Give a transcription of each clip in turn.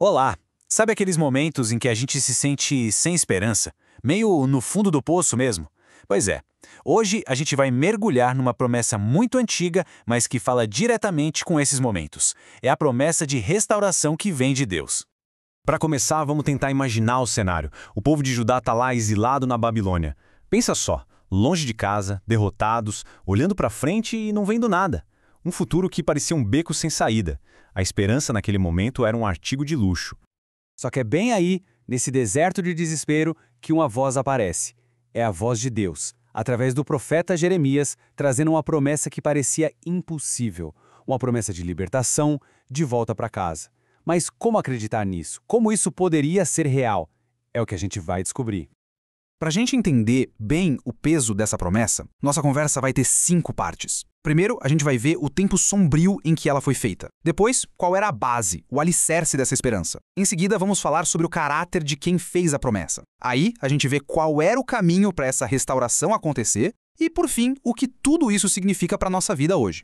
Olá! Sabe aqueles momentos em que a gente se sente sem esperança? Meio no fundo do poço mesmo? Pois é, hoje a gente vai mergulhar numa promessa muito antiga, mas que fala diretamente com esses momentos. É a promessa de restauração que vem de Deus. Para começar, vamos tentar imaginar o cenário. O povo de Judá está lá exilado na Babilônia. Pensa só, longe de casa, derrotados, olhando para frente e não vendo nada. Um futuro que parecia um beco sem saída. A esperança naquele momento era um artigo de luxo. Só que é bem aí, nesse deserto de desespero, que uma voz aparece. É a voz de Deus, através do profeta Jeremias, trazendo uma promessa que parecia impossível. Uma promessa de libertação, de volta para casa. Mas como acreditar nisso? Como isso poderia ser real? É o que a gente vai descobrir. Para a gente entender bem o peso dessa promessa, nossa conversa vai ter 5 partes. Primeiro, a gente vai ver o tempo sombrio em que ela foi feita. Depois, qual era a base, o alicerce dessa esperança. Em seguida, vamos falar sobre o caráter de quem fez a promessa. Aí, a gente vê qual era o caminho para essa restauração acontecer e, por fim, o que tudo isso significa para a nossa vida hoje.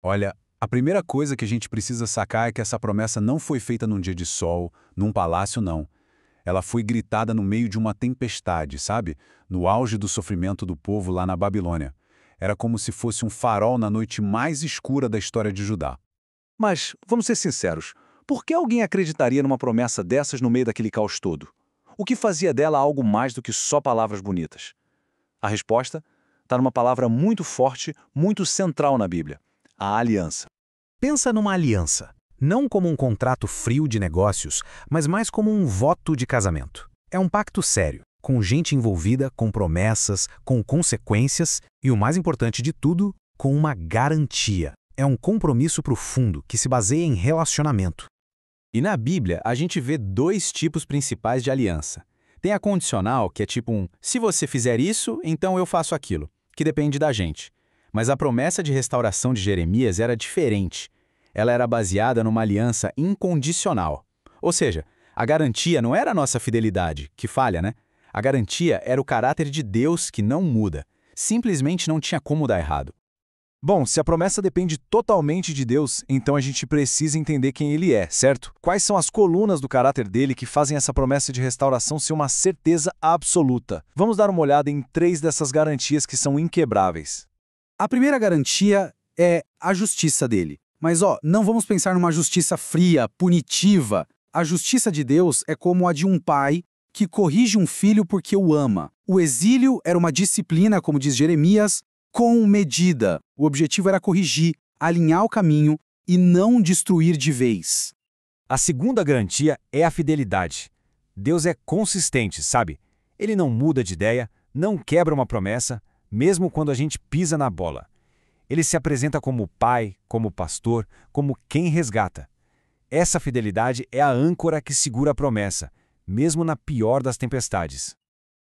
Olha, a primeira coisa que a gente precisa sacar é que essa promessa não foi feita num dia de sol, num palácio, não. Ela foi gritada no meio de uma tempestade, sabe? No auge do sofrimento do povo lá na Babilônia. Era como se fosse um farol na noite mais escura da história de Judá. Mas, vamos ser sinceros, por que alguém acreditaria numa promessa dessas no meio daquele caos todo? O que fazia dela algo mais do que só palavras bonitas? A resposta está numa palavra muito forte, muito central na Bíblia: a aliança. Pensa numa aliança, não como um contrato frio de negócios, mas mais como um voto de casamento. É um pacto sério, com gente envolvida, com promessas, com consequências e, o mais importante de tudo, com uma garantia. É um compromisso profundo que se baseia em relacionamento. E na Bíblia, a gente vê 2 tipos principais de aliança. Tem a condicional, que é tipo um se você fizer isso, então eu faço aquilo, que depende da gente. Mas a promessa de restauração de Jeremias era diferente. Ela era baseada numa aliança incondicional. Ou seja, a garantia não era a nossa fidelidade, que falha, né? A garantia era o caráter de Deus que não muda. Simplesmente não tinha como dar errado. Bom, se a promessa depende totalmente de Deus, então a gente precisa entender quem Ele é, certo? Quais são as colunas do caráter dele que fazem essa promessa de restauração ser uma certeza absoluta? Vamos dar uma olhada em 3 dessas garantias que são inquebráveis. A primeira garantia é a justiça dele. Mas não vamos pensar numa justiça fria, punitiva. A justiça de Deus é como a de um pai que corrige um filho porque o ama. O exílio era uma disciplina, como diz Jeremias, com medida. O objetivo era corrigir, alinhar o caminho e não destruir de vez. A segunda garantia é a fidelidade. Deus é consistente, sabe? Ele não muda de ideia, não quebra uma promessa, mesmo quando a gente pisa na bola. Ele se apresenta como pai, como pastor, como quem resgata. Essa fidelidade é a âncora que segura a promessa, mesmo na pior das tempestades.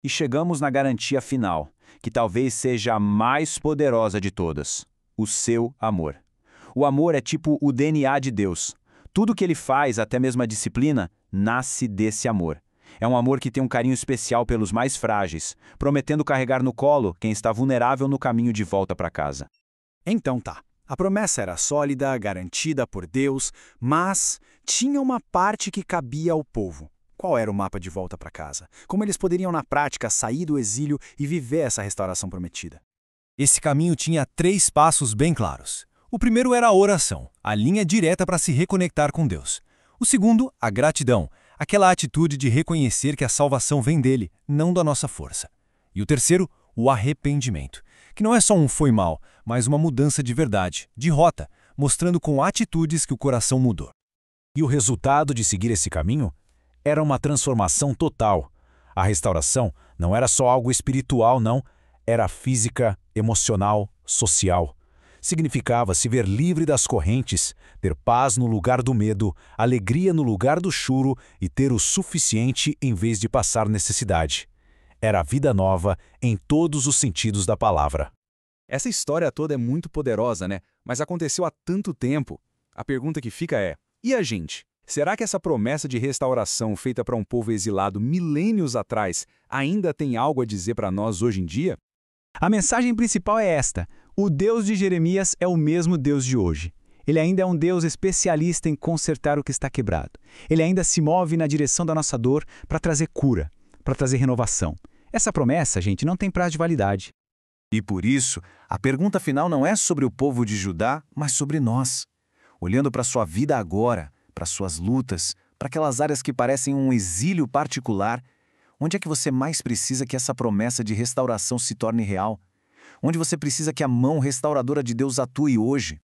E chegamos na garantia final, que talvez seja a mais poderosa de todas: o seu amor. O amor é tipo o DNA de Deus. Tudo que ele faz, até mesmo a disciplina, nasce desse amor. É um amor que tem um carinho especial pelos mais frágeis, prometendo carregar no colo quem está vulnerável no caminho de volta para casa. Então tá, a promessa era sólida, garantida por Deus, mas tinha uma parte que cabia ao povo. Qual era o mapa de volta para casa? Como eles poderiam, na prática, sair do exílio e viver essa restauração prometida? Esse caminho tinha 3 passos bem claros. O primeiro era a oração, a linha direta para se reconectar com Deus. O segundo, a gratidão, aquela atitude de reconhecer que a salvação vem dele, não da nossa força. E o terceiro, o arrependimento, que não é só um foi mal, mas uma mudança de verdade, de rota, mostrando com atitudes que o coração mudou. E o resultado de seguir esse caminho era uma transformação total. A restauração não era só algo espiritual, não. Era física, emocional, social. Significava se ver livre das correntes, ter paz no lugar do medo, alegria no lugar do choro e ter o suficiente em vez de passar necessidade. Era a vida nova em todos os sentidos da palavra. Essa história toda é muito poderosa, né? Mas aconteceu há tanto tempo. A pergunta que fica é: e a gente? Será que essa promessa de restauração feita para um povo exilado milênios atrás ainda tem algo a dizer para nós hoje em dia? A mensagem principal é esta: o Deus de Jeremias é o mesmo Deus de hoje. Ele ainda é um Deus especialista em consertar o que está quebrado. Ele ainda se move na direção da nossa dor para trazer cura, para trazer renovação. Essa promessa, gente, não tem prazo de validade. E por isso, a pergunta final não é sobre o povo de Judá, mas sobre nós. Olhando para sua vida agora, para suas lutas, para aquelas áreas que parecem um exílio particular, onde é que você mais precisa que essa promessa de restauração se torne real? Onde você precisa que a mão restauradora de Deus atue hoje?